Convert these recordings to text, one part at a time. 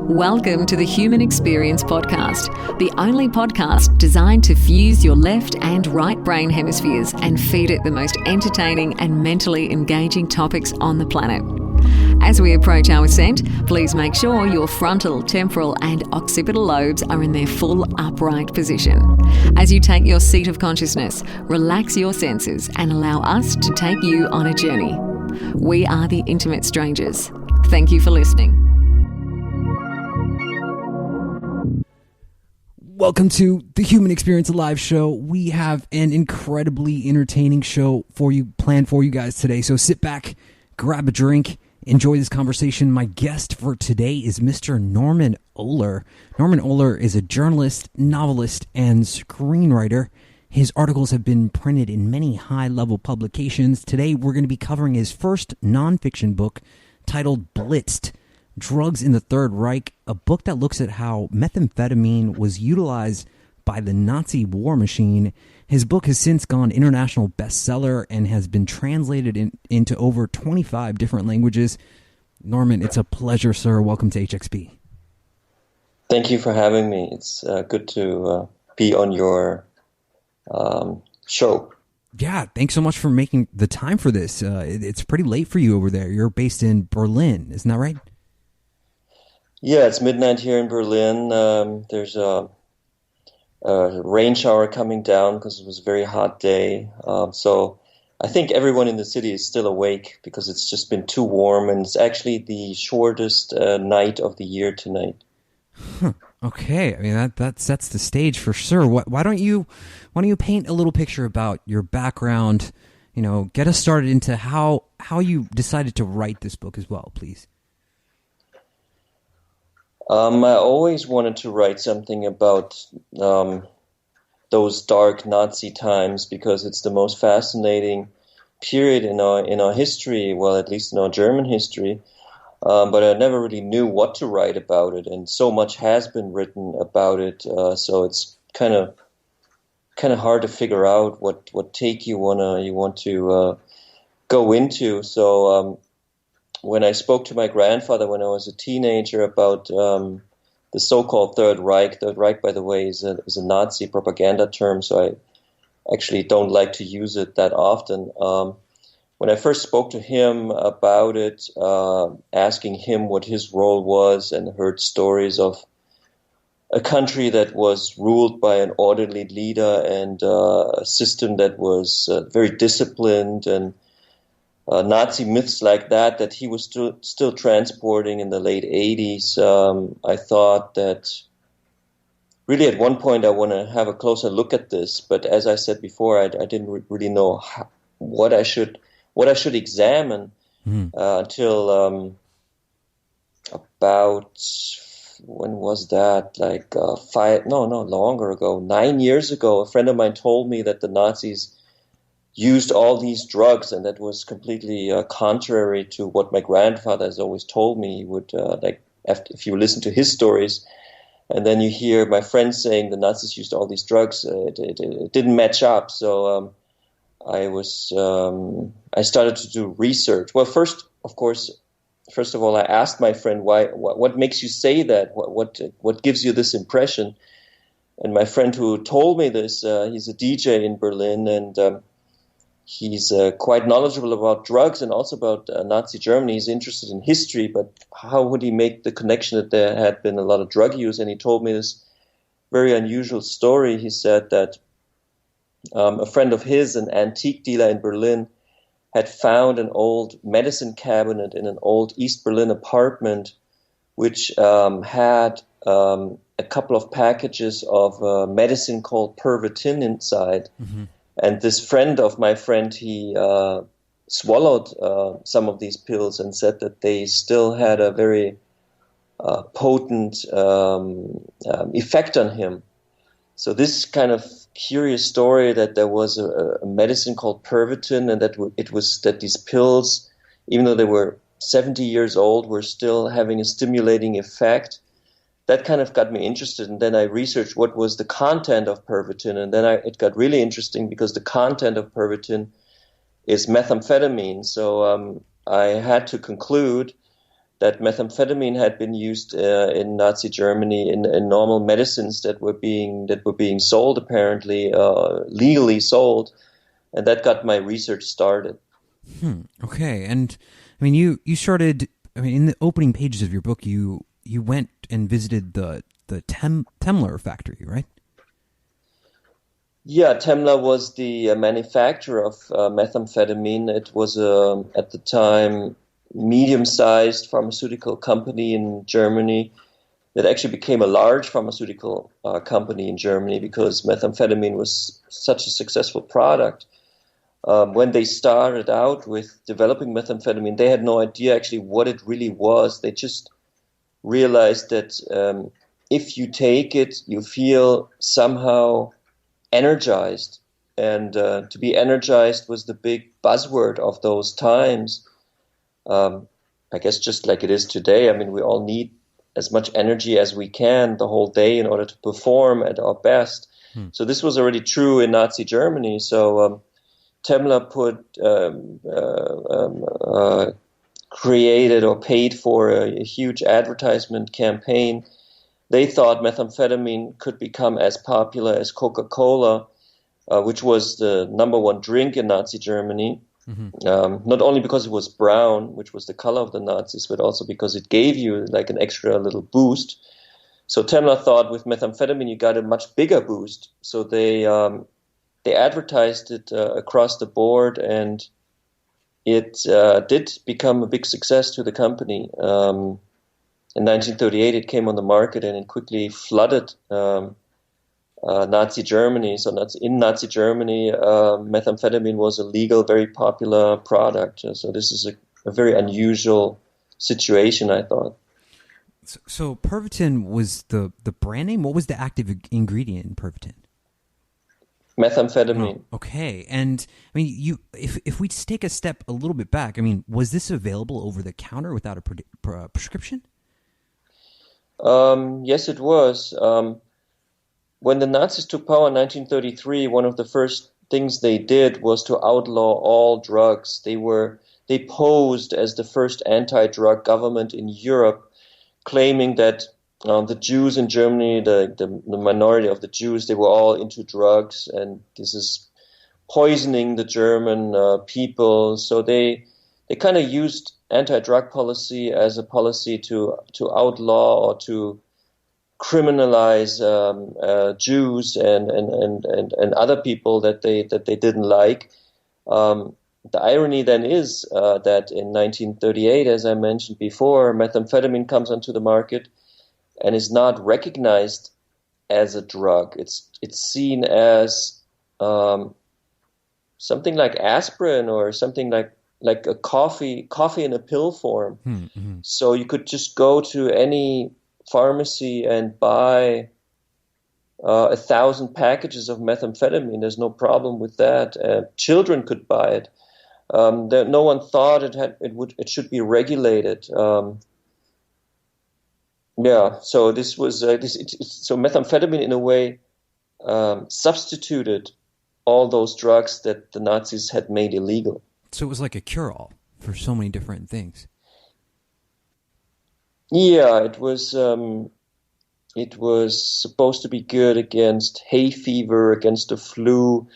Welcome to the Human Experience Podcast, the only podcast designed to fuse your left and right brain hemispheres and feed it the most entertaining and mentally engaging topics on the planet. As we approach our ascent, please make sure your frontal, temporal and occipital lobes are in their full upright position. As you take your seat of consciousness, relax your senses and allow us to take you on a journey. We are the Intimate Strangers. Thank you for listening. Welcome to the Human Experience Live show. We have an incredibly entertaining show for you, planned for you guys today. So sit back, grab a drink, enjoy this conversation. My guest for today is Mr. Norman Ohler. Norman Ohler is a journalist, novelist, and screenwriter. His articles have been printed in many high-level publications. Today, we're going to be covering his first nonfiction book titled Blitzed, Drugs in the Third Reich, a book that looks at how methamphetamine was utilized by the Nazi war machine. His book has since gone international bestseller and has been translated into over 25 different languages. Norman, it's a pleasure, sir. Welcome to HXP. Thank you for having me. It's good to be on your show. Yeah, thanks so much for making the time for this. It's pretty late for you over there. You're based in Berlin, isn't that right? Yeah, it's midnight here in Berlin. There's a rain shower coming down because it was a very hot day. So I think everyone in the city is still awake because it's just been too warm, and it's actually the shortest night of the year tonight. Huh. Okay, I mean that sets the stage for sure. Why don't you paint a little picture about your background? You know, get us started into how you decided to write this book as well, please. I always wanted to write something about those dark Nazi times because it's the most fascinating period in our history. Well, at least in our German history. But I never really knew what to write about it, and so much has been written about it. So it's kind of hard to figure out what take you want to go into. So when I spoke to my grandfather when I was a teenager about the so-called Third Reich. Third Reich, by the way, is a Nazi propaganda term, so I actually don't like to use it that often. When I first spoke to him about it, asking him what his role was, and heard stories of a country that was ruled by an orderly leader and a system that was very disciplined, and Nazi myths like that he was still transporting in the late 80s, I thought that really at one point I want to have a closer look at this. But as I said before, I didn't really know what I should examine until about, when was that? Like longer ago, 9 years ago, a friend of mine told me that the Nazis used all these drugs, and that was completely contrary to what my grandfather has always told me. He would, if you listen to his stories, and then you hear my friend saying the Nazis used all these drugs, it didn't match up. So I started to do research. Well, first of all, I asked my friend, what makes you say that? What gives you this impression? And my friend who told me this, he's a DJ in Berlin, and he's quite knowledgeable about drugs and also about Nazi Germany. He's interested in history, but how would he make the connection that there had been a lot of drug use? And he told me this very unusual story. He said that a friend of his, an antique dealer in Berlin, had found an old medicine cabinet in an old East Berlin apartment, which had a couple of packages of medicine called Pervitin inside. Mm-hmm. And this friend of my friend, he swallowed some of these pills and said that they still had a very potent effect on him. So this kind of curious story that there was a medicine called Pervitin, and that these pills, even though they were 70 years old, were still having a stimulating effect. That kind of got me interested, and then I researched what was the content of Pervitin, and then it got really interesting because the content of Pervitin is methamphetamine. So I had to conclude that methamphetamine had been used in Nazi Germany in normal medicines that were being sold, apparently legally sold, and that got my research started. Okay, and I mean, you started. I mean, in the opening pages of your book, you went and visited the Temmler factory, right? Yeah, Temmler was the manufacturer of methamphetamine. It was at the time medium-sized pharmaceutical company in Germany that actually became a large pharmaceutical company in Germany because methamphetamine was such a successful product. When they started out with developing methamphetamine, they had no idea actually what it really was. They just realized that if you take it, you feel somehow energized. And to be energized was the big buzzword of those times. I guess just like it is today. I mean, we all need as much energy as we can the whole day in order to perform at our best. So this was already true in Nazi Germany. So Temmler created or paid for a huge advertisement campaign. They thought methamphetamine could become as popular as Coca-Cola, which was the number one drink in Nazi Germany. Not only because it was brown, which was the color of the Nazis, but also because it gave you like an extra little boost. So Temmler thought with methamphetamine you got a much bigger boost. So they advertised it across the board, and it did become a big success to the company. In 1938, it came on the market, and it quickly flooded Nazi Germany. So in Nazi Germany, methamphetamine was a legal, very popular product. So this is a very unusual situation, I thought. So Pervitin was the brand name? What was the active ingredient in Pervitin? Methamphetamine. Oh, okay. And I mean, if we take a step a little bit back, I mean, was this available over the counter without a prescription? Yes, it was. When the Nazis took power in 1933, one of the first things they did was to outlaw all drugs. They posed as the first anti-drug government in Europe, claiming that the Jews in Germany, the minority of the Jews, they were all into drugs, and this is poisoning the German people. So they kind of used anti-drug policy as a policy to outlaw or to criminalize Jews and other people that they didn't like. The irony then is that in 1938, as I mentioned before, methamphetamine comes onto the market and is not recognized as a drug. It's seen as something like aspirin or something like a coffee in a pill form. Mm-hmm. So you could just go to any pharmacy and buy 1,000 packages of methamphetamine. There's no problem with that. Children could buy it. No one thought it should be regulated. So this was so methamphetamine in a way substituted all those drugs that the Nazis had made illegal. So it was like a cure-all for so many different things. Yeah, it was supposed to be good against hay fever, against the flu,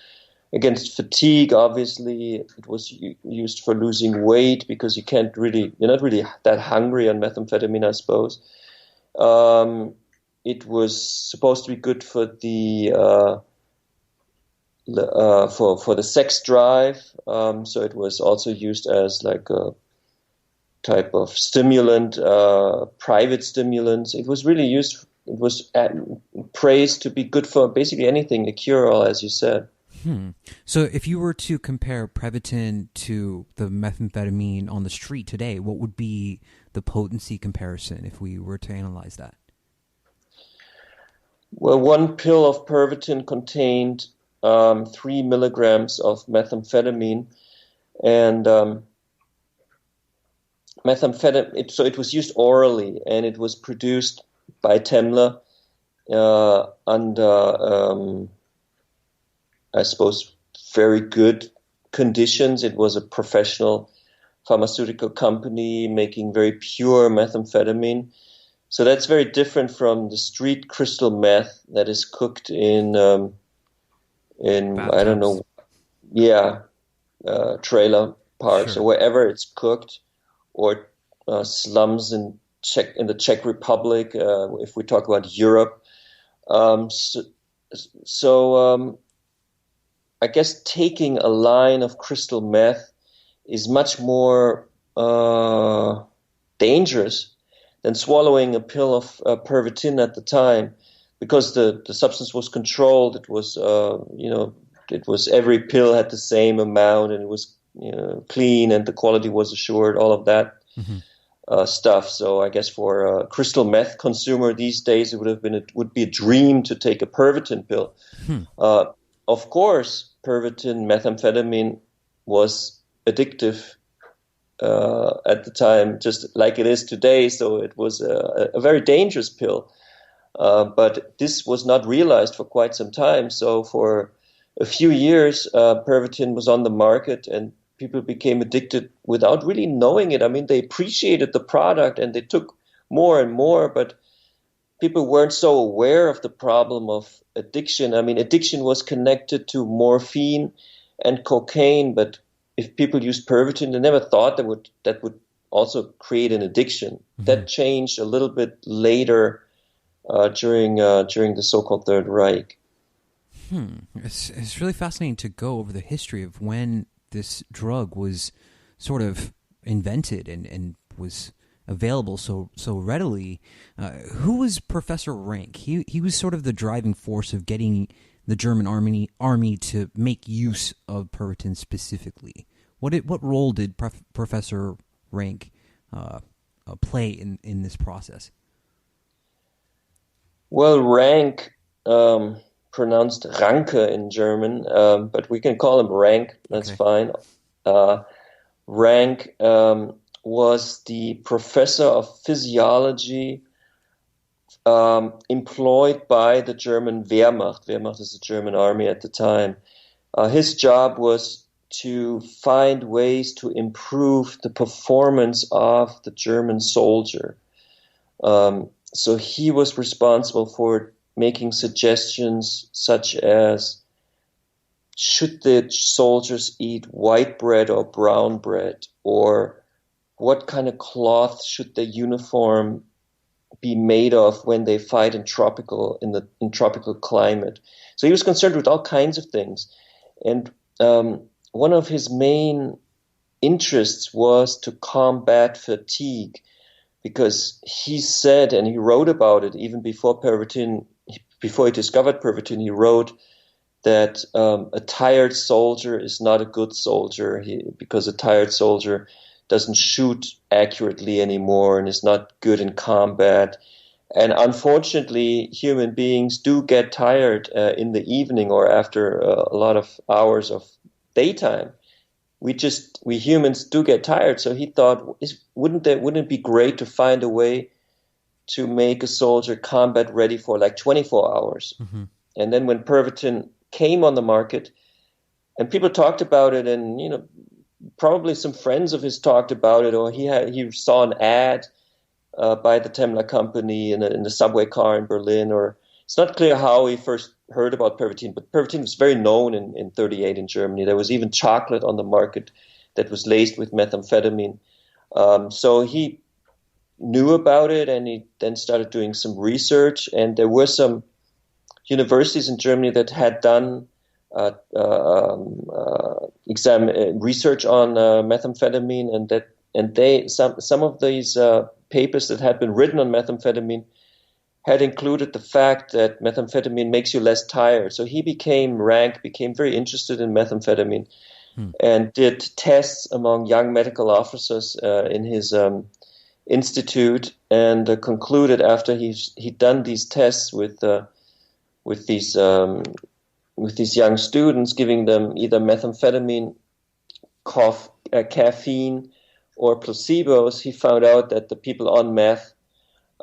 against fatigue. Obviously, it was used for losing weight because you're not really that hungry on methamphetamine, I suppose. It was supposed to be good for the sex drive. So it was also used as like a type of stimulant, private stimulants. It was really used. It was praised to be good for basically anything, a cure-all, as you said. So if you were to compare Previtin to the methamphetamine on the street today, what would be the potency comparison if we were to analyze that? Well, one pill of Pervitin contained 3 milligrams of methamphetamine, and methamphetamine. So it was used orally, and it was produced by Temmler under, I suppose, very good conditions. It was a professional pharmaceutical company making very pure methamphetamine. So that's very different from the street crystal meth that is cooked in I don't know, trailer parks or wherever it's cooked, or slums in the Czech Republic. If we talk about Europe, I guess taking a line of crystal meth is much more dangerous than swallowing a pill of Pervitin at the time, because the substance was controlled. It was it was, every pill had the same amount, and it was clean, and the quality was assured. All of that stuff. So I guess for a crystal meth consumer these days, it would be a dream to take a Pervitin pill. Of course, Pervitin, methamphetamine, was addictive at the time, just like it is today. So it was a very dangerous pill. But this was not realized for quite some time. So for a few years, Pervitin was on the market, and people became addicted without really knowing it. I mean, they appreciated the product and they took more and more, but people weren't so aware of the problem of addiction. I mean, addiction was connected to morphine and cocaine, but if people used Pervitin, they never thought that would also create an addiction. That changed a little bit later during the so-called Third Reich. It's really fascinating to go over the history of when this drug was sort of invented and was available so readily. Who was Professor Rank? He was sort of the driving force of getting the German army to make use of Pervitin specifically. What role did Professor Rank play in this process? Well, Rank, pronounced Ranke in German, but we can call him Rank. That's fine. Rank was the professor of physiology employed by the German Wehrmacht. Wehrmacht is the German army at the time. His job was to find ways to improve the performance of the German soldier. So he was responsible for making suggestions such as, should the soldiers eat white bread or brown bread, or what kind of cloth should their uniform be made of when they fight in tropical climate. So he was concerned with all kinds of things, and one of his main interests was to combat fatigue, because he said, and he wrote about it even before he discovered Pervitin, he wrote that a tired soldier is not a good soldier, because a tired soldier doesn't shoot accurately anymore and is not good in combat. And unfortunately, human beings do get tired in the evening or after a lot of hours of daytime. We humans do get tired. So he thought, wouldn't it be great to find a way to make a soldier combat ready for like 24 hours? And then when Pervitin came on the market, and people talked about it, and probably some friends of his talked about it, or he saw an ad by the Temmler company in the subway car in Berlin, or it's not clear how he first heard about Pervitin, but Pervitin was very known in 1938 in Germany. There was even chocolate on the market that was laced with methamphetamine. So he knew about it, and he then started doing some research, and there were some universities in Germany that had done research on methamphetamine, and some of these papers that had been written on methamphetamine had included the fact that methamphetamine makes you less tired. So Rank became very interested in methamphetamine and did tests among young medical officers in his institute, and concluded after he'd done these tests with these young students, giving them either methamphetamine, caffeine, or placebos, he found out that the people on meth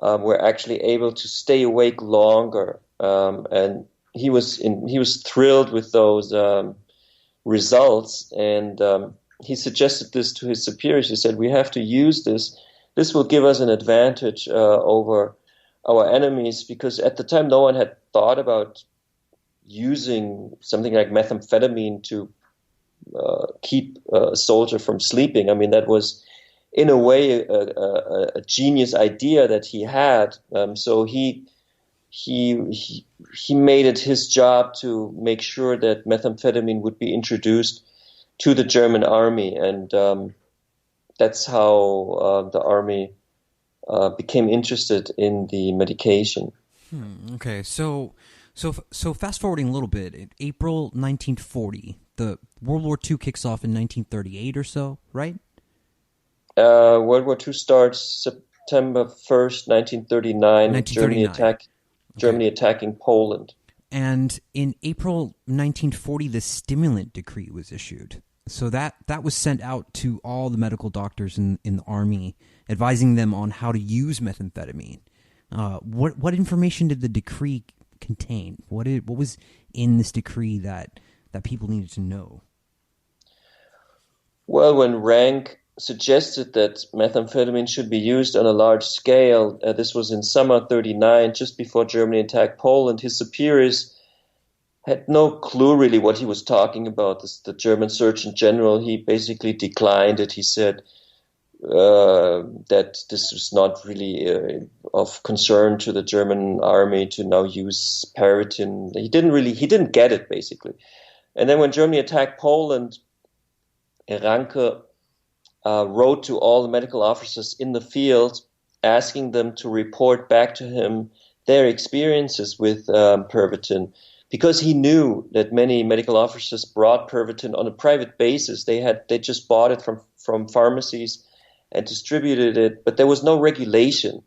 were actually able to stay awake longer, and he was thrilled with those results. And he suggested this to his superiors. He said, we have to use this. This will give us an advantage over our enemies, because at the time no one had thought about using something like methamphetamine to keep a soldier from sleeping. I mean, that was in a way a genius idea that he had. So he made it his job to make sure that methamphetamine would be introduced to the German army, and that's how the army became interested in the medication. Okay, so fast forwarding a little bit, in April 1940, the World War II kicks off in 1938 or so, right? World War II starts September 1st, 1939. Germany attacking Poland. And in April 1940, the stimulant decree was issued. So that was sent out to all the medical doctors in the army, advising them on how to use methamphetamine. What information did the decree contain? What was in this decree that people needed to know? Well, when Rank suggested that methamphetamine should be used on a large scale, this was in summer 39, just before Germany attacked Poland, his superiors had no clue really what he was talking about. The German Surgeon General, he basically declined it. He said that this was not really of concern to the German army to now use Periton. He didn't get it, basically. And then when Germany attacked Poland, Ranke wrote to all the medical officers in the field, asking them to report back to him their experiences with Pervitin, because he knew that many medical officers brought Pervitin on a private basis. They just bought it from pharmacies and distributed it, but there was no regulation.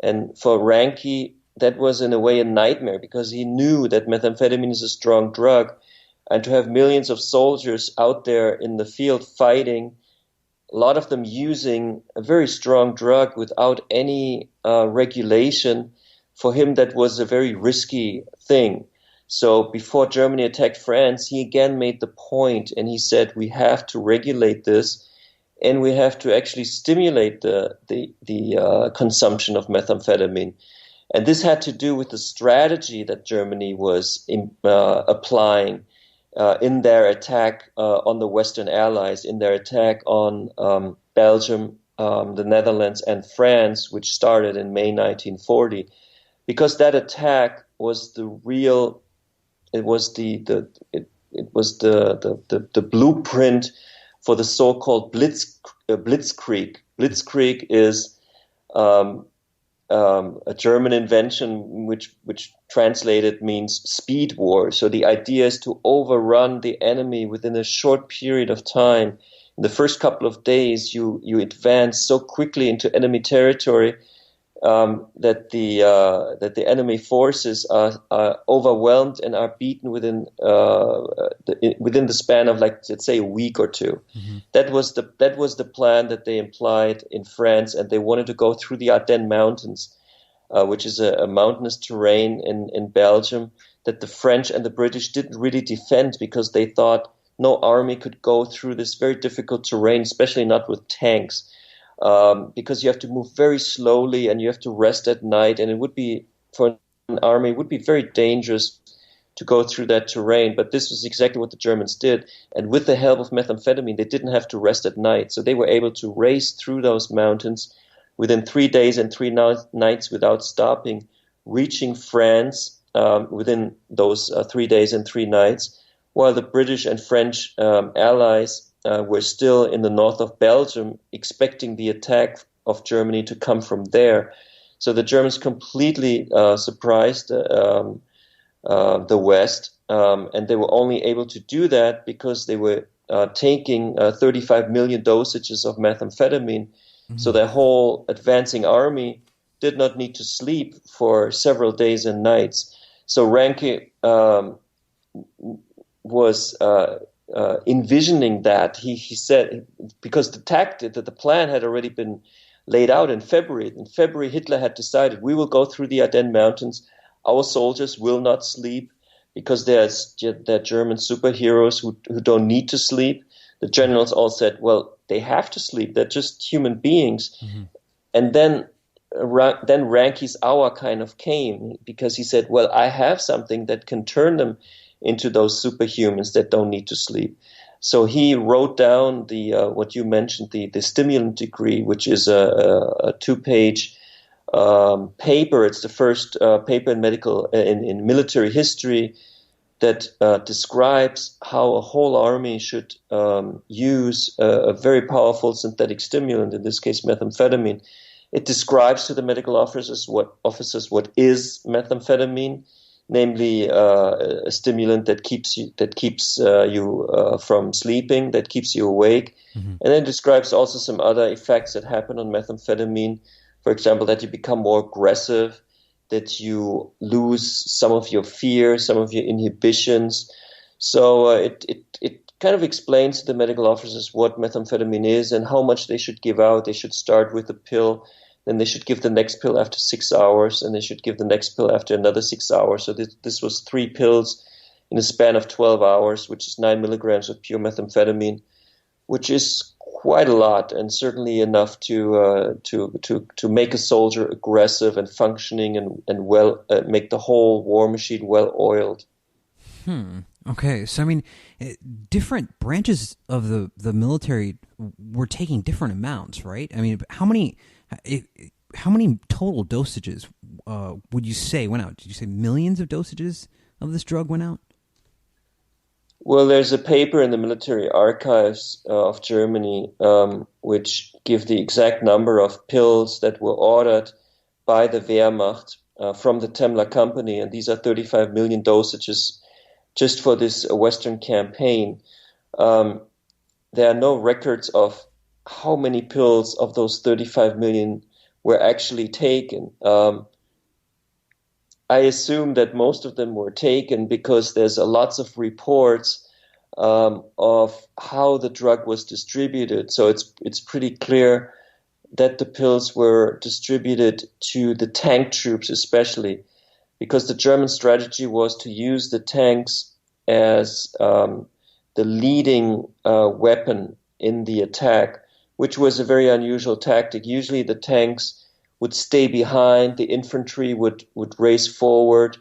And for Ranke, that was in a way a nightmare, because he knew that methamphetamine is a strong drug, and to have millions of soldiers out there in the field fighting, a lot of them using a very strong drug without any regulation, for him that was a very risky thing. So before Germany attacked France, he again made the point, and he said, we have to regulate this, and we have to actually stimulate the consumption of methamphetamine. And this had to do with the strategy that Germany was applying in their attack on the Western Allies, in their attack on Belgium, the Netherlands, and France, which started in May 1940, because that attack was the real. It was the blueprint for the so-called Blitzkrieg. Blitzkrieg is a German invention which translated means speed war. So the idea is to overrun the enemy within a short period of time. In the first couple of days, you advance so quickly into enemy territory that the enemy forces are overwhelmed and are beaten within the span of, like, let's say, a week or two. Mm-hmm. That was the plan that they implied in France, and they wanted to go through the Ardennes Mountains, which is a mountainous terrain in Belgium that the French and the British didn't really defend, because they thought no army could go through this very difficult terrain, especially not with tanks. Because you have to move very slowly and you have to rest at night, and it would be, for an army, it would be very dangerous to go through that terrain. But this was exactly what the Germans did, and with the help of methamphetamine, they didn't have to rest at night, so they were able to race through those mountains within 3 days and 3 nights without stopping, reaching France within those 3 days and 3 nights, while the British and French allies were still in the north of Belgium, expecting the attack of Germany to come from there. So the Germans completely surprised the West, and they were only able to do that because they were taking 35 million dosages of methamphetamine. Mm-hmm. So their whole advancing army did not need to sleep for several days and nights. So Ranke was envisioning that. He said, because the plan had already been laid out in February. In February, Hitler had decided, we will go through the Ardennes Mountains. Our soldiers will not sleep, because they're German superheroes who don't need to sleep. the generals all said, well, they have to sleep. They're just human beings. Mm-hmm. And then Ranke's hour kind of came, because he said, well, I have something that can turn them into those superhumans that don't need to sleep. So he wrote down the what you mentioned, the stimulant degree, which is a 2-page paper. It's the first paper in in military history that describes how a whole army should use a very powerful synthetic stimulant, in this case methamphetamine. It describes to the medical officers what is methamphetamine, namely a stimulant that keeps you from sleeping, that keeps you awake, mm-hmm. and then describes also some other effects that happen on methamphetamine. For example, that you become more aggressive, that you lose some of your fear, some of your inhibitions. So it kind of explains to the medical officers what methamphetamine is and how much they should give out. They should start with a pill, then they should give the next pill after 6 hours, and they should give the next pill after another 6 hours. So this was 3 pills in a span of 12 hours, which is 9 milligrams of pure methamphetamine, which is quite a lot, and certainly enough to make a soldier aggressive and functioning and well, make the whole war machine well oiled. Okay, so I mean, different branches of the military were taking different amounts, right? I mean, how many total dosages would you say went out? Did you say millions of dosages of this drug went out? Well, there's a paper in the military archives of Germany which give the exact number of pills that were ordered by the Wehrmacht from the Temmler Company, and these are 35 million dosages just for this Western campaign. There are no records of how many pills of those 35 million were actually taken. I assume that most of them were taken because there's lots of reports of how the drug was distributed. So it's pretty clear that the pills were distributed to the tank troops, especially because the German strategy was to use the tanks as the leading weapon in the attack, which was a very unusual tactic. Usually the tanks would stay behind, the infantry would race forward,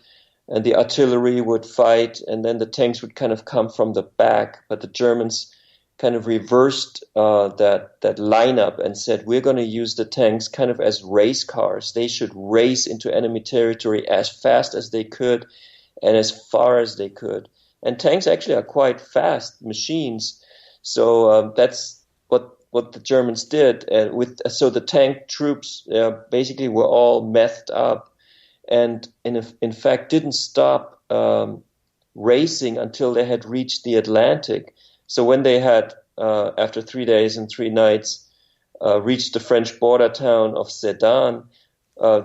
and the artillery would fight, and then the tanks would kind of come from the back. But the Germans kind of reversed that lineup and said, we're going to use the tanks kind of as race cars. They should race into enemy territory as fast as they could and as far as they could. And tanks actually are quite fast machines. So that's what the Germans did, so the tank troops basically were all methed up, and in fact didn't stop racing until they had reached the Atlantic. So when they had, after 3 days and 3 nights, reached the French border town of Sedan,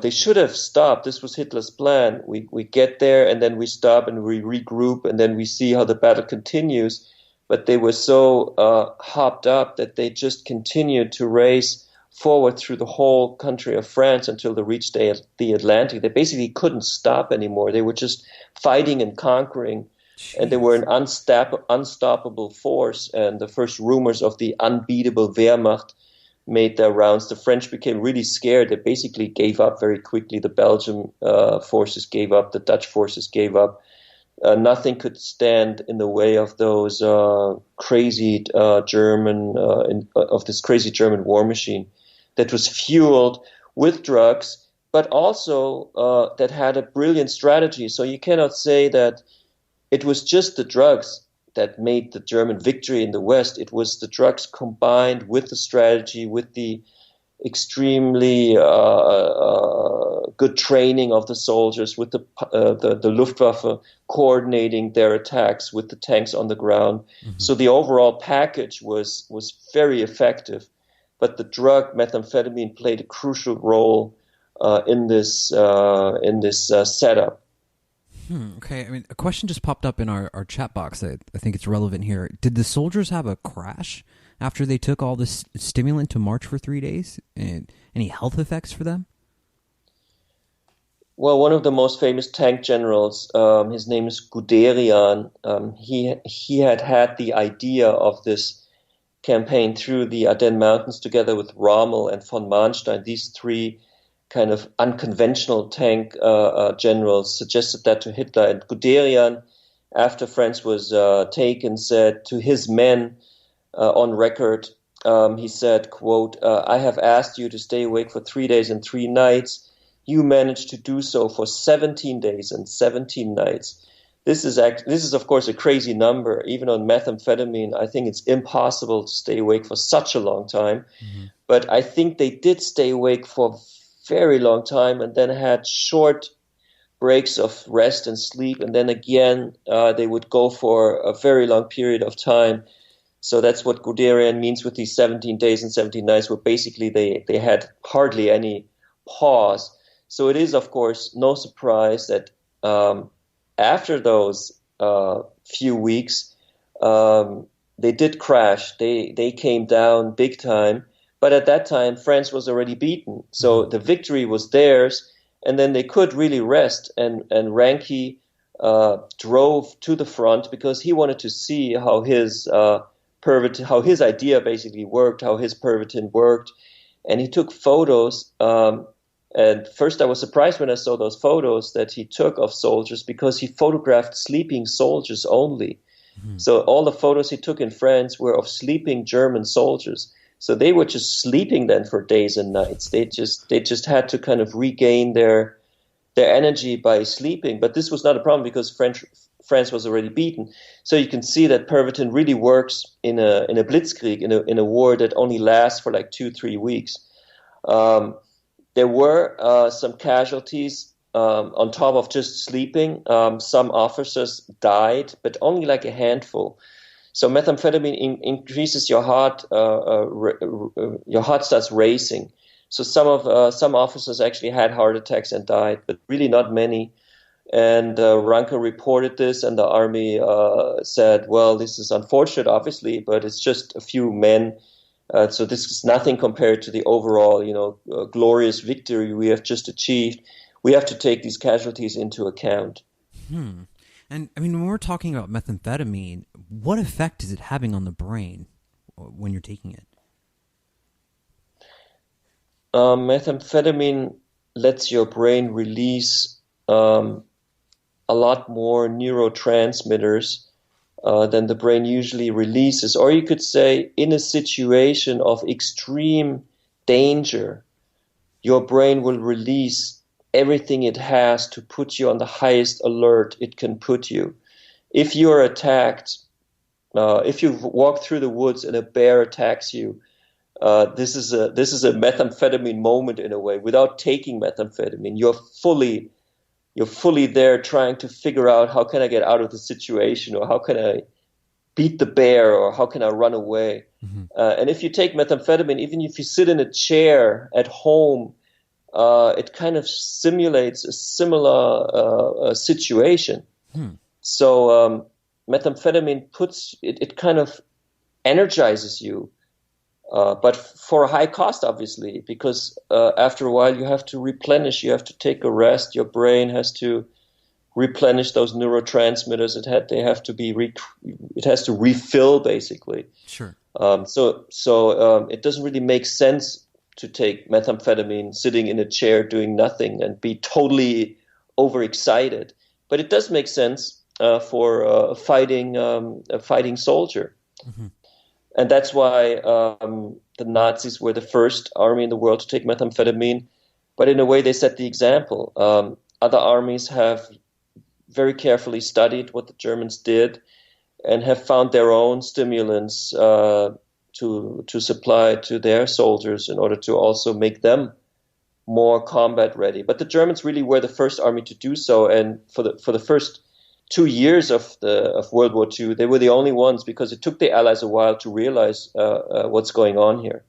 they should have stopped. This was Hitler's plan. We get there and then we stop and we regroup and then we see how the battle continues. But they were so hopped up that they just continued to race forward through the whole country of France until they reached the Atlantic. They basically couldn't stop anymore. They were just fighting and conquering. Jeez. And they were an unstoppable force. And the first rumors of the unbeatable Wehrmacht made their rounds. The French became really scared. They basically gave up very quickly. The Belgian forces gave up. The Dutch forces gave up. Nothing could stand in the way of those crazy German war machine that was fueled with drugs, but also that had a brilliant strategy. So you cannot say that it was just the drugs that made the German victory in the West. It was the drugs combined with the strategy, with the extremely good training of the soldiers, with the Luftwaffe coordinating their attacks with the tanks on the ground. Mm-hmm. So the overall package was very effective. But the drug methamphetamine played a crucial role in this setup. Okay, I mean, a question just popped up in our chat box. I think it's relevant here. Did the soldiers have a crash after they took all this stimulant to march for 3 days? And any health effects for them? Well, one of the most famous tank generals, his name is Guderian. He had the idea of this campaign through the Ardennes Mountains together with Rommel and von Manstein. These three kind of unconventional tank generals suggested that to Hitler. And Guderian, after France was taken, said to his men on record, he said, quote, "I have asked you to stay awake for 3 days and 3 nights. You managed to do so for 17 days and 17 nights. This is of course a crazy number. Even on methamphetamine, I think it's impossible to stay awake for such a long time. Mm-hmm. But I think they did stay awake for a very long time and then had short breaks of rest and sleep. And then again, they would go for a very long period of time. So that's what Guderian means with these 17 days and 17 nights, where basically they had hardly any pause. So it is, of course, no surprise that after those few weeks, they did crash. They came down big time. But at that time, France was already beaten. So the victory was theirs, and then they could really rest. And Ranke drove to the front because he wanted to see how his idea basically worked, how his Pervitin worked. And he took photos. And first I was surprised when I saw those photos that he took of soldiers, because he photographed sleeping soldiers only. Mm-hmm. So all the photos he took in France were of sleeping German soldiers. So they were just sleeping then for days and nights. They just had to kind of regain their energy by sleeping. But this was not a problem because France was already beaten. So you can see that Pervitin really works in a blitzkrieg, in a war that only lasts for like 2-3 weeks. There were some casualties on top of just sleeping. Some officers died, but only like a handful. So methamphetamine increases your heart. Your heart starts racing. So some officers actually had heart attacks and died, but really not many. And Ranke reported this, and the army said, "Well, this is unfortunate, obviously, but it's just a few men. So this is nothing compared to the overall, glorious victory we have just achieved. We have to take these casualties into account." And I mean, when we're talking about methamphetamine, what effect is it having on the brain when you're taking it? Methamphetamine lets your brain release a lot more neurotransmitters than the brain usually releases. Or you could say, in a situation of extreme danger, your brain will release everything it has to put you on the highest alert it can put you. If you're attacked, if you walk through the woods and a bear attacks you, this is a methamphetamine moment in a way. Without taking methamphetamine, you're fully there trying to figure out, how can I get out of the situation, or how can I beat the bear, or how can I run away? Mm-hmm. And if you take methamphetamine, even if you sit in a chair at home, it kind of simulates a similar situation. So methamphetamine it kind of energizes you, but for a high cost, obviously, because after a while you have to replenish, you have to take a rest, your brain has to replenish those neurotransmitters. It has to refill, basically. Sure. So it doesn't really make sense to take methamphetamine sitting in a chair doing nothing and be totally overexcited. But it does make sense for a fighting soldier. Mm-hmm. And that's why the Nazis were the first army in the world to take methamphetamine. But in a way, they set the example. Other armies have very carefully studied what the Germans did and have found their own stimulants to supply to their soldiers in order to also make them more combat ready. But the Germans really were the first army to do so, and for the first 2 years of World War II, they were the only ones, because it took the Allies a while to realize what's going on here.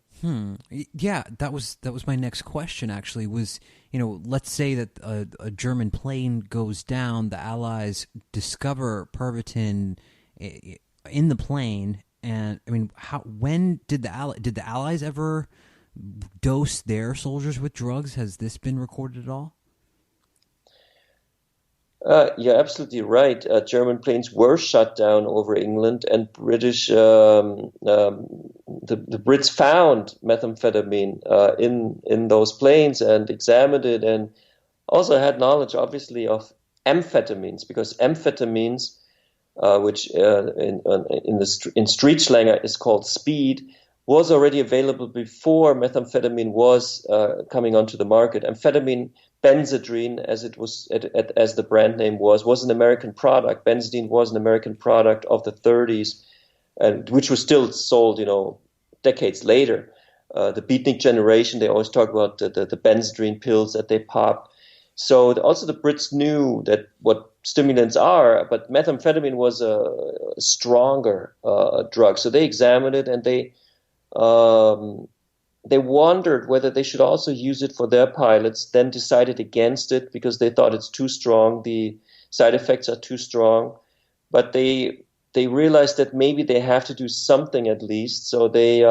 Yeah, that was my next question. Actually, was, let's say that a German plane goes down, the Allies discover Pervitin in the plane. And I mean, when did the Allies ever dose their soldiers with drugs? Has this been recorded at all? You're absolutely right. German planes were shut down over England, and the Brits found methamphetamine in those planes and examined it, and also had knowledge, obviously, of amphetamines, because amphetamines, which in street slang is called speed, was already available before methamphetamine was coming onto the market. Amphetamine, Benzedrine, as the brand name was an American product. Benzedrine was an American product of the 30s, and which was still sold, decades later. The beatnik generation, they always talk about the Benzedrine pills that they pop. So also the Brits knew that what stimulants are, but methamphetamine was a stronger drug. So they examined it, and they wondered whether they should also use it for their pilots, then decided against it because they thought it's too strong. The side effects are too strong. But they realized that maybe they have to do something at least. So they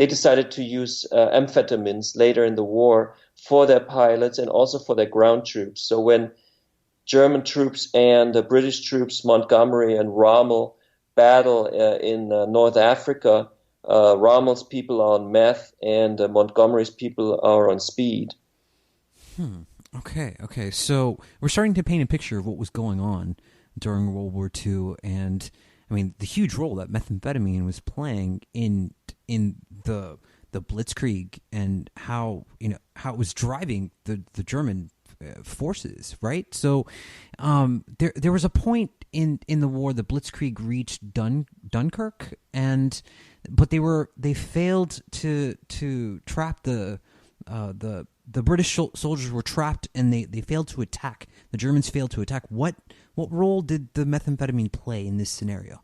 decided to use amphetamines later in the war for their pilots and also for their ground troops. So when German troops and the British troops, Montgomery and Rommel, battle in North Africa, Rommel's people are on meth, and Montgomery's people are on speed. Okay. So we're starting to paint a picture of what was going on during World War II, and I mean the huge role that methamphetamine was playing in the Blitzkrieg, and how it was driving the German forces, right? So there was a point in the war, the Blitzkrieg reached Dunkirk, but they failed to trap the British soldiers were trapped, and they failed to attack. The Germans failed to attack. What role did the methamphetamine play in this scenario?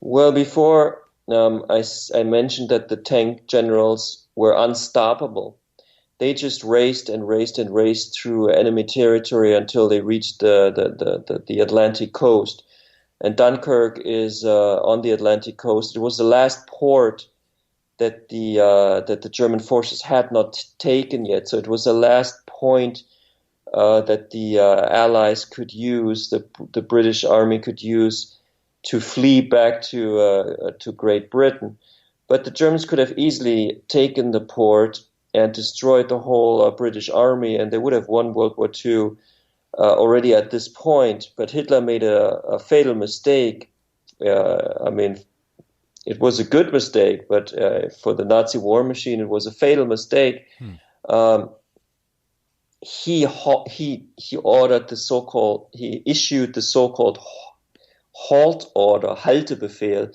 Well, before I mentioned that the tank generals were unstoppable. They just raced and raced and raced through enemy territory until they reached the Atlantic coast. And Dunkirk is on the Atlantic coast. It was the last port that the German forces had not taken yet. So it was the last point that the Allies could use, the British Army could use to flee back to Great Britain. But the Germans could have easily taken the port and destroyed the whole British Army, and they would have won World War II already at this point. But Hitler made a fatal mistake. It was a good mistake, but for the Nazi war machine, it was a fatal mistake. He issued the so-called halt order, Haltebefehl.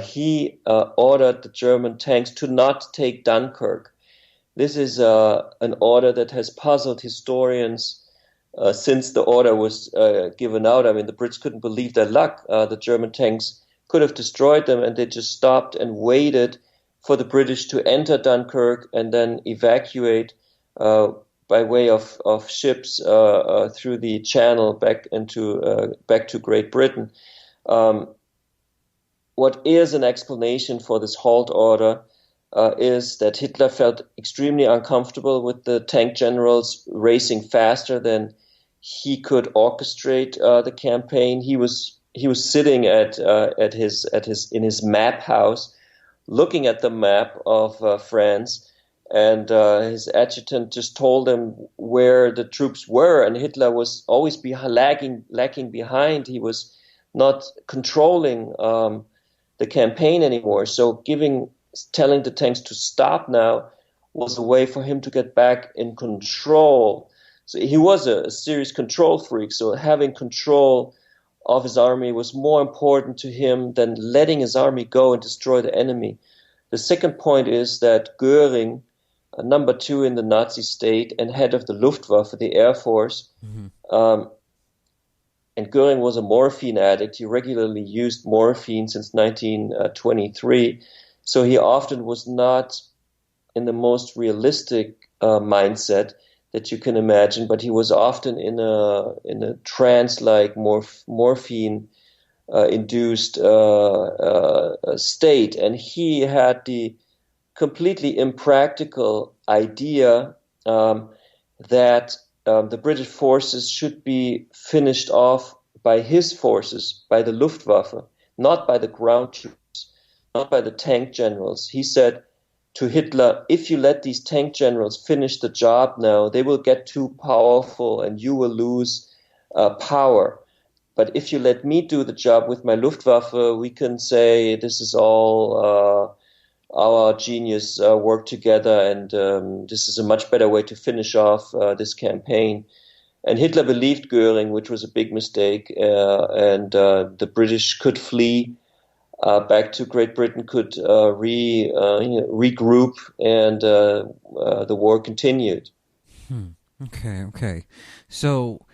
He ordered the German tanks to not take Dunkirk. This is an order that has puzzled historians since the order was given out. I mean, the Brits couldn't believe their luck. The German tanks could have destroyed them, and they just stopped and waited for the British to enter Dunkirk and then evacuate by way of ships through the Channel back to Great Britain. What is an explanation for this halt order is that Hitler felt extremely uncomfortable with the tank generals racing faster than he could orchestrate the campaign. He was sitting in his map house, looking at the map of France, and his adjutant just told him where the troops were, and Hitler was always lagging behind. He was not controlling the campaign anymore. So telling the tanks to stop now was a way for him to get back in control. So he was a serious control freak. So having control of his army was more important to him than letting his army go and destroy the enemy. The second point is that Goering, number 2 in the Nazi state and head of the Luftwaffe, the Air Force, and Goering was a morphine addict. He regularly used morphine since 1923. So he often was not in the most realistic mindset that you can imagine, but he was often in a trance-like morphine induced state, and he had the completely impractical idea that the British forces should be finished off by his forces, by the Luftwaffe, not by the ground troops, not by the tank generals. He said to Hitler, if you let these tank generals finish the job now, they will get too powerful and you will lose power. But if you let me do the job with my Luftwaffe, we can say this is all our genius work together, and this is a much better way to finish off this campaign. And Hitler believed Goering, which was a big mistake, and the British could flee back to Great Britain, could regroup, and the war continued. Okay. So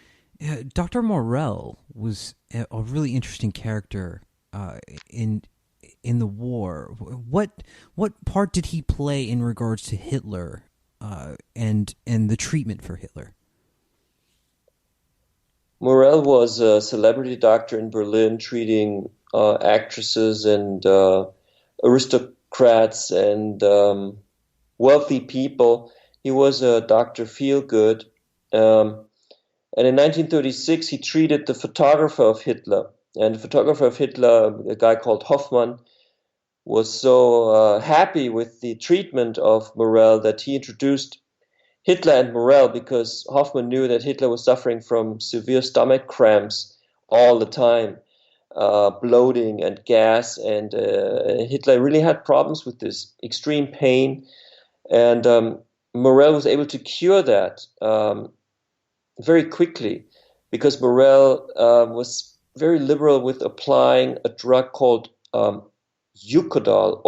Dr. Morell was a really interesting character in the war. What part did he play in regards to Hitler and the treatment for Hitler? Morell was a celebrity doctor in Berlin, treating actresses and aristocrats and wealthy people. He was a Dr. Feelgood. And in 1936, he treated the photographer of Hitler. And the photographer of Hitler, a guy called Hoffmann, was so happy with the treatment of Morell that he introduced Hitler and Morell, because Hoffmann knew that Hitler was suffering from severe stomach cramps all the time, bloating and gas. And Hitler really had problems with this, extreme pain. And Morell was able to cure that very quickly, because Morell was very liberal with applying a drug called Eukodal.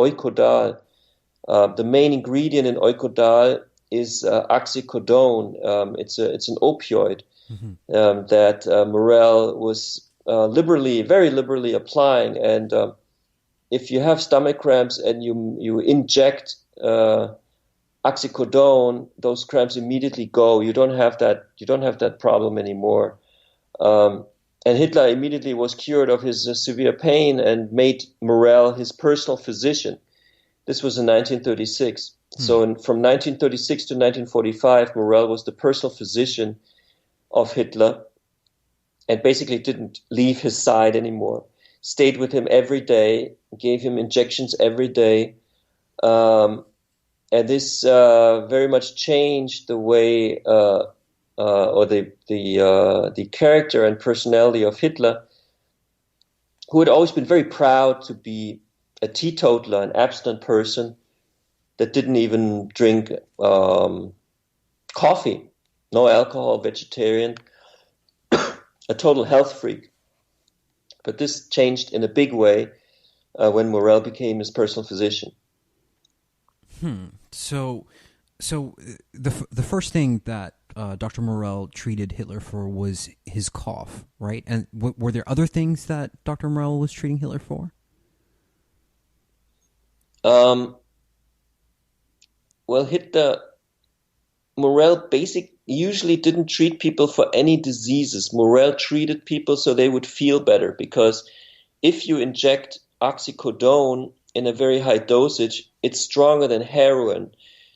The main ingredient in Eukodal is oxycodone. It's an opioid that Morell was very liberally applying. And if you have stomach cramps and you inject oxycodone, those cramps immediately go. You don't have that problem anymore. And Hitler immediately was cured of his severe pain and made Morell his personal physician. This was in 1936. So from 1936 to 1945, Morell was the personal physician of Hitler and basically didn't leave his side anymore. Stayed with him every day, gave him injections every day. And this very much changed the way or the character and personality of Hitler, who had always been very proud to be a teetotaler, an abstinent person that didn't even drink coffee, no alcohol, vegetarian, a total health freak. But this changed in a big way when Morell became his personal physician. So the first thing that Dr. Morell treated Hitler for was his cough, right? And were there other things that Dr. Morell was treating Hitler for? Well, Morell usually didn't treat people for any diseases. Morell treated people so they would feel better, because if you inject oxycodone in a very high dosage, it's stronger than heroin.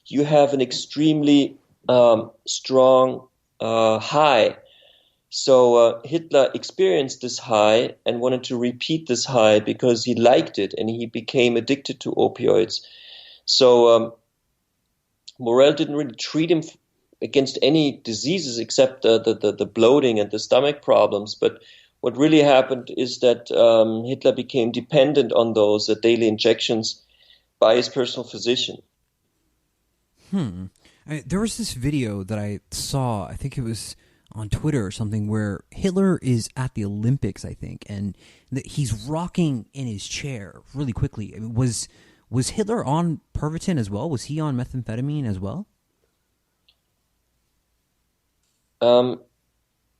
You have an extremely strong high. So Hitler experienced this high and wanted to repeat this high because he liked it, and he became addicted to opioids. So Morell didn't really treat him against any diseases except the bloating and the stomach problems. But what really happened is that Hitler became dependent on those daily injections by his personal physician. There was this video that I saw, I think it was on Twitter or something, where Hitler is at the Olympics, I think, and he's rocking in his chair really quickly. I mean, was Hitler on Pervitin as well? Was he on methamphetamine as well?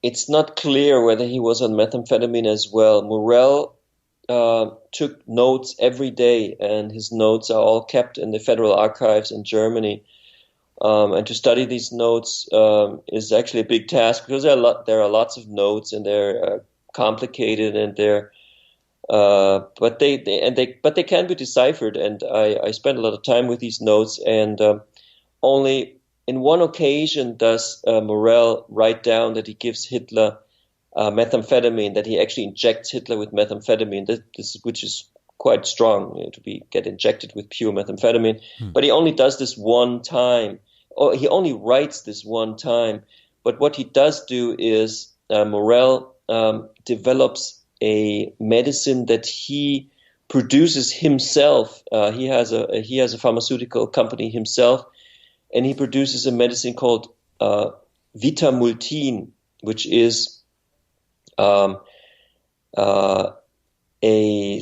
It's not clear whether he was on methamphetamine as well. Morell took notes every day, and his notes are all kept in the Federal Archives in Germany. And to study these notes is actually a big task, because there are lots of notes, and they're complicated, and but they can be deciphered. And I spent a lot of time with these notes, and only in one occasion does Morell write down that he gives Hitler methamphetamine, that he actually injects Hitler with methamphetamine, which is quite strong, to get injected with pure methamphetamine. But he only does this one time, or he only writes this one time. But what he does do is Morell develops a medicine that he produces himself. He has a pharmaceutical company himself, and he produces a medicine called Vitamultin, which is a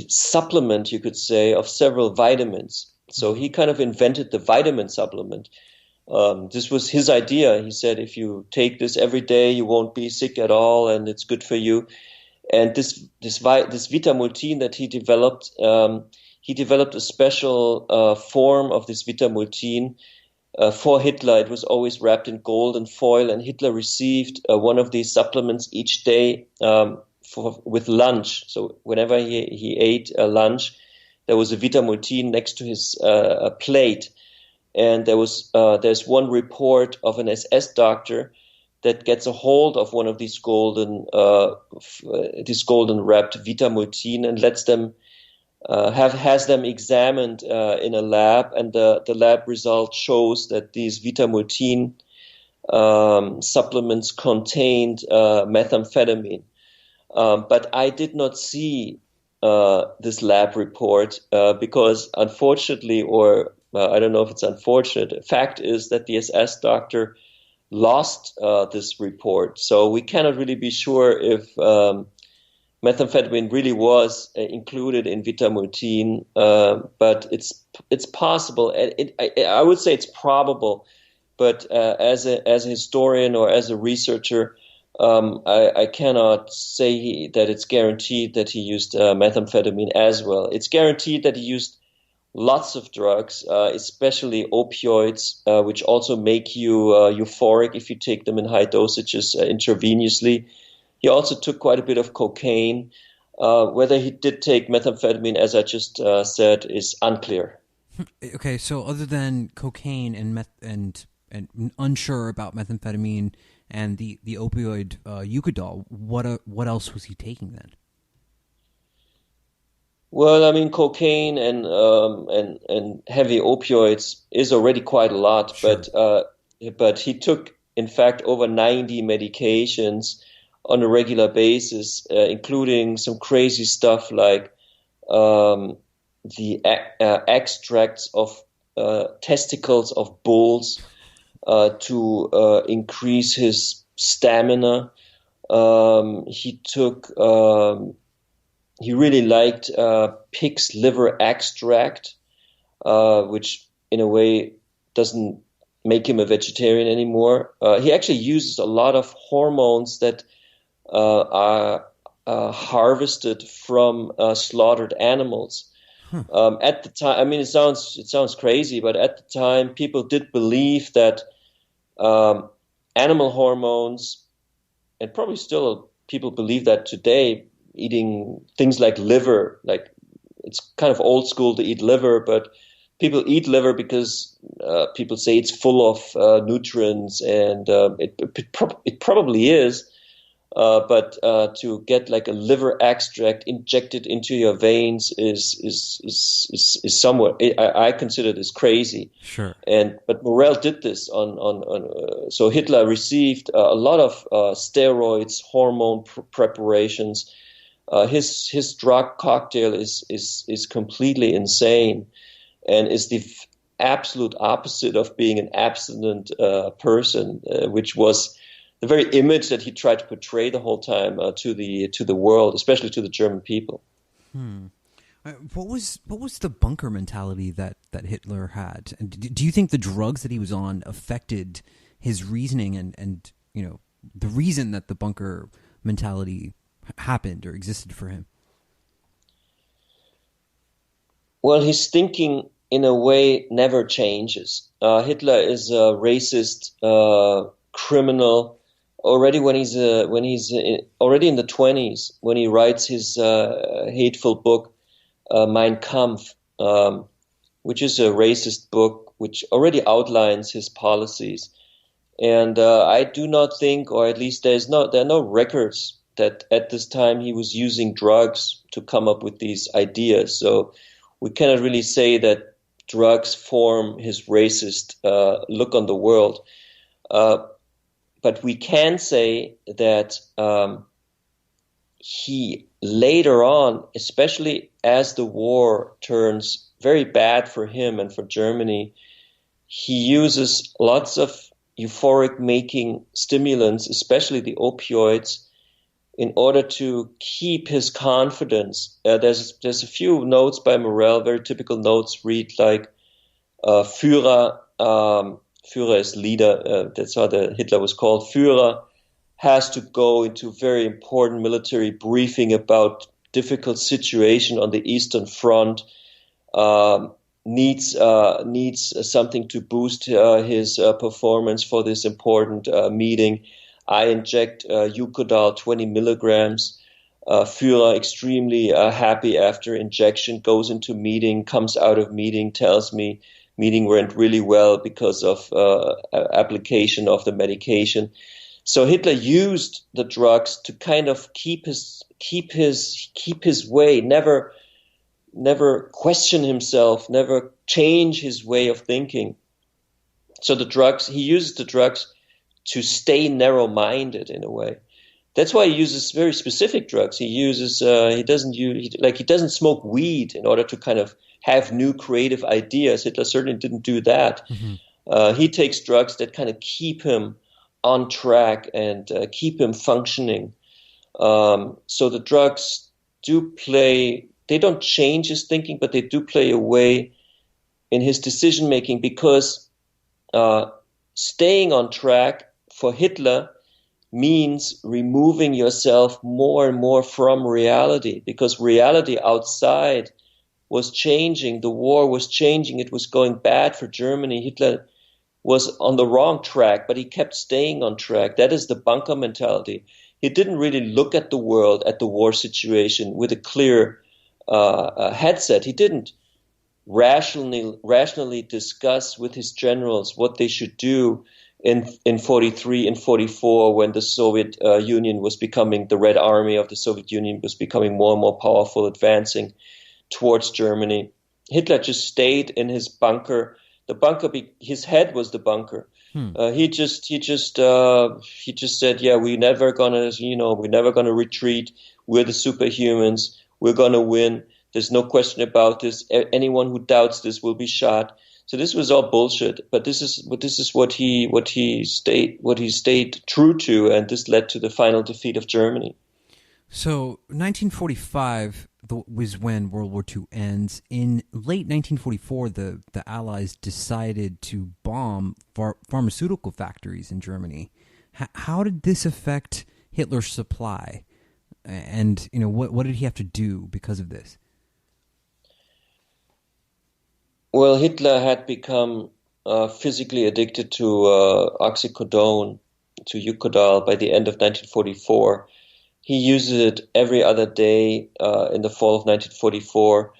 supplement, you could say, of several vitamins. So he kind of invented the vitamin supplement. This was his idea. He said, if you take this every day, you won't be sick at all, and it's good for you. And this Vitamultin that he developed a special form of this Vitamultin for Hitler. It was always wrapped in gold and foil, and Hitler received one of these supplements each day with lunch. So whenever he ate lunch, there was a Vitamultin next to his plate. And there's one report of an SS doctor that gets a hold of one of these golden wrapped Vitamultin and lets them has them examined in a lab, and the lab result shows that these Vitamultin supplements contained methamphetamine. But I did not see this lab report because, unfortunately, or I don't know if it's unfortunate, the fact is that the SS doctor lost this report. So we cannot really be sure if methamphetamine really was included in Vitamultin, but it's possible. I would say it's probable, but as a historian or as a researcher, I cannot say that it's guaranteed that he used methamphetamine as well. It's guaranteed that he used lots of drugs, especially opioids, which also make you euphoric if you take them in high dosages intravenously. He also took quite a bit of cocaine. Whether he did take methamphetamine, as I just said, is unclear. Okay, so other than cocaine and unsure about methamphetamine and the opioid Eucadol, what else was he taking then? Well, I mean, cocaine and heavy opioids is already quite a lot, sure. But he took, in fact, over 90 medications on a regular basis, including some crazy stuff like the extracts of testicles of bulls to increase his stamina. He really liked pig's liver extract, which in a way doesn't make him a vegetarian anymore. He actually uses a lot of hormones that are harvested from slaughtered animals. At the time, I mean, it sounds crazy, but at the time, people did believe that animal hormones, and probably still people believe that today, eating things like liver, like it's kind of old school to eat liver, but people eat liver because people say it's full of nutrients, and it probably is. But to get like a liver extract injected into your veins is somewhat, I consider this crazy. Sure. But Morell did this so Hitler received a lot of steroids, hormone preparations. His drug cocktail is completely insane, and is the absolute opposite of being an abstinent person, which was the very image that he tried to portray the whole time to the world, especially to the German people. What was the bunker mentality that Hitler had? And do you think the drugs that he was on affected his reasoning and the reason that the bunker mentality happened or existed for him? Well, his thinking in a way never changes. Hitler is a racist criminal already when he's already in the 20s, when he writes his hateful book Mein Kampf, which is a racist book which already outlines his policies. And I do not think, or at least there are no records that at this time he was using drugs to come up with these ideas. So we cannot really say that drugs form his racist look on the world. But we can say that he later on, especially as the war turns very bad for him and for Germany, he uses lots of euphoric making stimulants, especially the opioids, in order to keep his confidence. There's a few notes by Morell, very typical notes, read like Führer, Führer is leader, that's how the Hitler was called. Führer has to go into very important military briefing about difficult situation on the Eastern Front, needs something to boost his performance for this important meeting. I inject Eukodal 20 milligrams. Führer extremely happy after injection, goes into meeting, comes out of meeting, tells me meeting went really well because of application of the medication. So Hitler used the drugs to kind of keep his way, never question himself, never change his way of thinking. So he uses the drugs to stay narrow-minded in a way. That's why he uses very specific drugs. He doesn't smoke weed in order to kind of have new creative ideas. Hitler certainly didn't do that. Mm-hmm. He takes drugs that kind of keep him on track and keep him functioning. So the drugs do play. They don't change his thinking, but they do play a way in his decision making, because staying on track for Hitler means removing yourself more and more from reality, because reality outside was changing. The war was changing. It was going bad for Germany. Hitler was on the wrong track, but he kept staying on track. That is the bunker mentality. He didn't really look at the world, at the war situation with a clear headset. He didn't rationally discuss with his generals what they should do in 43 and 44, when the Soviet Union was becoming, the Red Army of the Soviet Union was becoming more and more powerful, advancing towards Germany. Hitler just stayed in his bunker. The bunker, his head was the bunker. He just said, yeah, we're never gonna retreat. We're the superhumans. We're gonna win. There's no question about this. Anyone who doubts this will be shot. So this was all bullshit. But this is what he stayed true to, and this led to the final defeat of Germany. So 1945 was when World War II ends. In late 1944, the Allies decided to bomb pharmaceutical factories in Germany. How did this affect Hitler's supply? And what did he have to do because of this? Well, Hitler had become physically addicted to oxycodone, to Eukodal, by the end of 1944. He uses it every other day in the fall of 1944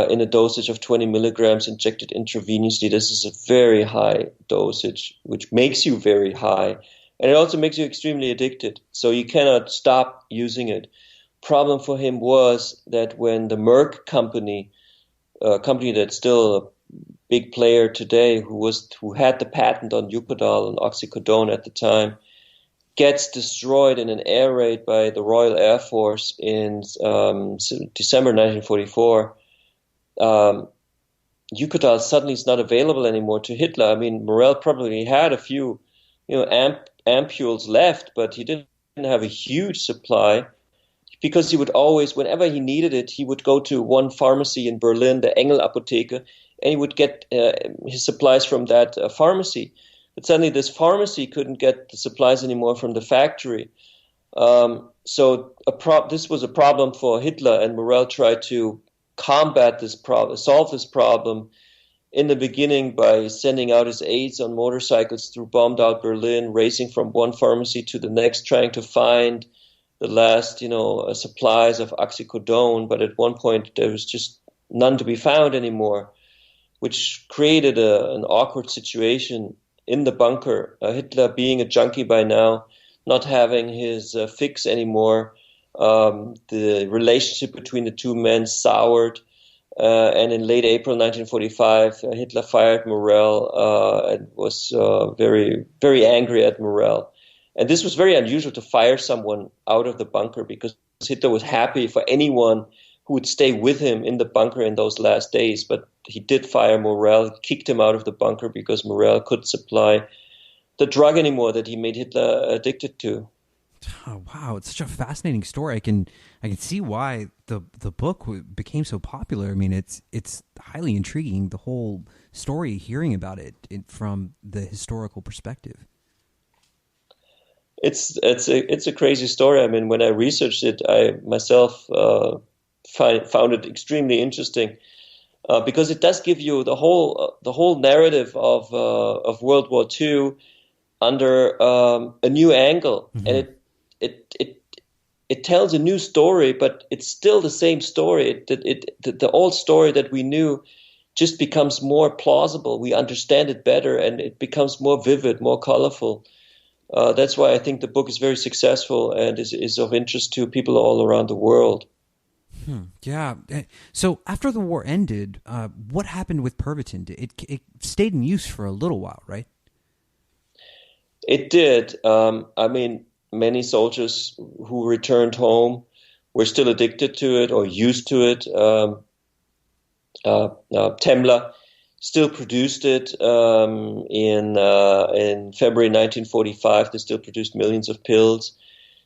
in a dosage of 20 milligrams injected intravenously. This is a very high dosage, which makes you very high. And it also makes you extremely addicted. So you cannot stop using it. Problem for him was that when the Merck company, a company that's still a big player today, who had the patent on Eukodal and oxycodone at the time, gets destroyed in an air raid by the Royal Air Force in December 1944. Eukodal suddenly is not available anymore to Hitler. I mean, Morell probably had a few, ampules left, but he didn't have a huge supply, because he would always, whenever he needed it, he would go to one pharmacy in Berlin, the Engel Apotheke, and he would get his supplies from that pharmacy. But suddenly this pharmacy couldn't get the supplies anymore from the factory. So this was a problem for Hitler, and Morell tried to combat this problem, solve this problem in the beginning by sending out his aides on motorcycles through bombed out Berlin, racing from one pharmacy to the next, trying to find the last, supplies of oxycodone. But at one point there was just none to be found anymore, which created an awkward situation in the bunker. Hitler, being a junkie by now, not having his fix anymore, the relationship between the two men soured. And in late April 1945, Hitler fired Morell and was very, very angry at Morell. And this was very unusual to fire someone out of the bunker, because Hitler was happy for anyone who would stay with him in the bunker in those last days. But he did fire Morell, kicked him out of the bunker because Morell couldn't supply the drug anymore that he made Hitler addicted to. Oh, wow, it's such a fascinating story. I can see why the book became so popular. I mean, it's highly intriguing, the whole story, hearing about it from the historical perspective. It's a crazy story. I mean, when I researched it, I myself found it extremely interesting because it does give you the whole narrative of World War II under a new angle, mm-hmm. and it tells a new story, but it's still the same story. The old story that we knew just becomes more plausible. We understand it better, and it becomes more vivid, more colorful. That's why I think the book is very successful and is of interest to people all around the world. Yeah. So after the war ended, what happened with Pervitin? It stayed in use for a little while, right? It did. I mean, many soldiers who returned home were still addicted to it or used to it. Temmler still produced it in February 1945. They still produced millions of pills.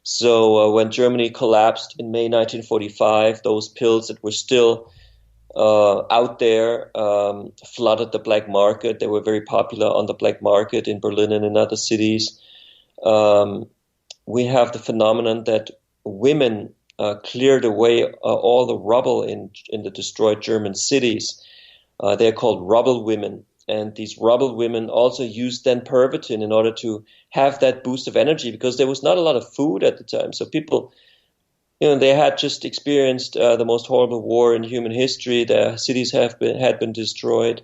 So when Germany collapsed in May 1945, those pills that were still out there flooded the black market. They were very popular on the black market in Berlin and in other cities. We have the phenomenon that women cleared away all the rubble in the destroyed German cities. They're called rubble women. And these rubble women also used then Pervitin in order to have that boost of energy, because there was not a lot of food at the time. So people, they had just experienced the most horrible war in human history. Their cities had been destroyed.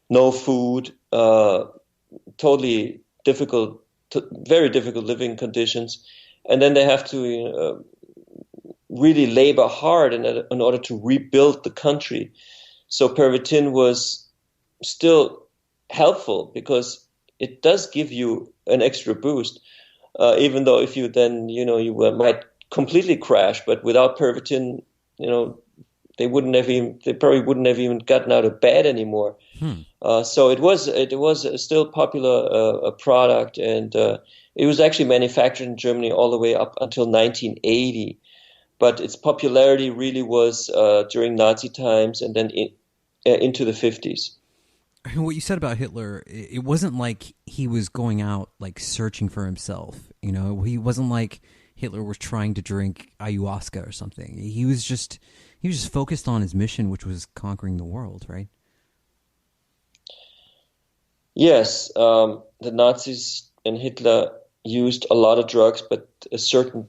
No food, totally difficult, very difficult living conditions. And then they have to really labor hard in order to rebuild the country. So Pervitin was still helpful because it does give you an extra boost, even though if you then, you might completely crash. But without Pervitin, they probably wouldn't have even gotten out of bed anymore. So it was still popular product, and it was actually manufactured in Germany all the way up until 1980. But its popularity really was during Nazi times and then into the 50s. What you said about Hitler, it wasn't like he was going out like searching for himself. He wasn't like Hitler was trying to drink ayahuasca or something. He was just focused on his mission, which was conquering the world, right? Yes, the Nazis and Hitler used a lot of drugs, but certain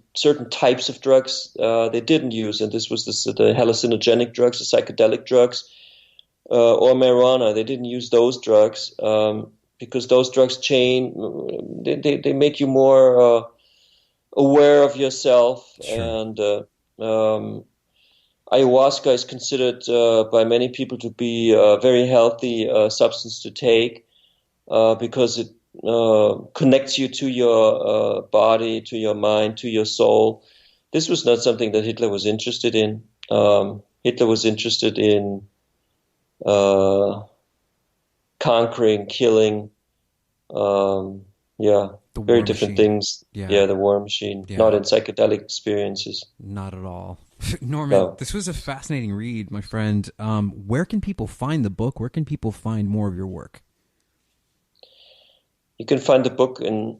types of drugs they didn't use, and this was the hallucinogenic drugs, the psychedelic drugs, or marijuana. They didn't use those drugs because those drugs they make you more aware of yourself. Sure. And ayahuasca is considered by many people to be a very healthy substance to take because it connects you to your body, to your mind, to your soul. This was not something that Hitler was interested in. Hitler was interested in conquering, killing, very different things. Yeah, the war machine, not in psychedelic experiences. Not at all. Norman, This was a fascinating read, my friend. Where can people find the book? Where can people find more of your work? You can find the book in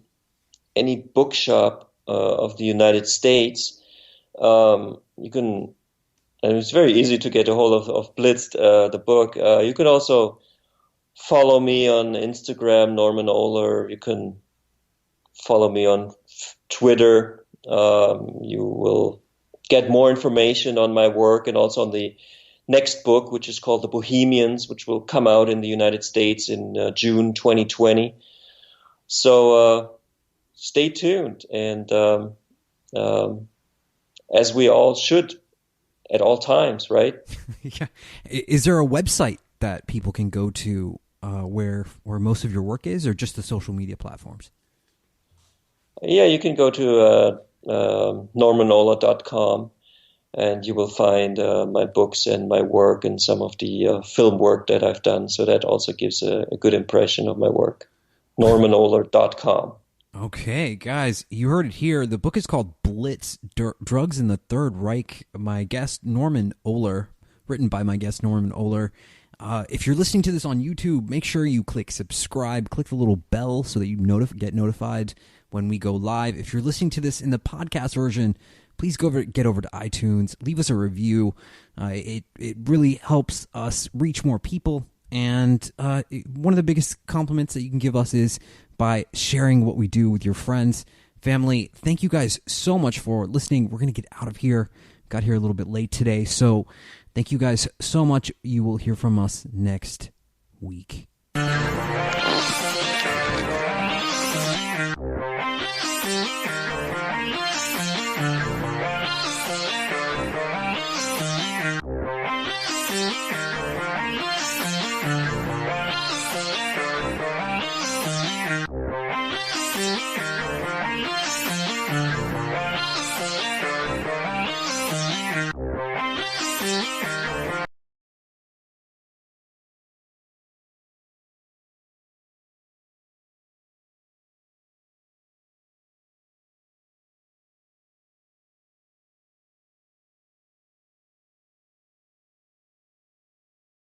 any bookshop of the United States. And it's very easy to get a hold of Blitzed, the book. You can also follow me on Instagram, Norman Ohler. You can follow me on Twitter. You will get more information on my work and also on the next book, which is called The Bohemians, which will come out in the United States in June 2020. So stay tuned, and as we all should at all times, right? Yeah. Is there a website that people can go to where most of your work is, or just the social media platforms? Yeah, you can go to normanohler.com, and you will find my books and my work and some of the film work that I've done. So that also gives a good impression of my work. normanohler.com. Okay, guys, you heard it here. The book is called Blitzed, Drugs in the Third Reich. My guest, Norman Ohler, written by my guest, Norman Ohler. If you're listening to this on YouTube, make sure you click subscribe, click the little bell so that you get notified when we go live. If you're listening to this in the podcast version, please get over to iTunes, leave us a review. It really helps us reach more people. And one of the biggest compliments that you can give us is by sharing what we do with your friends, family. Thank you guys so much for listening. We're going to get out of here. Got here a little bit late today. So thank you guys so much. You will hear from us next week.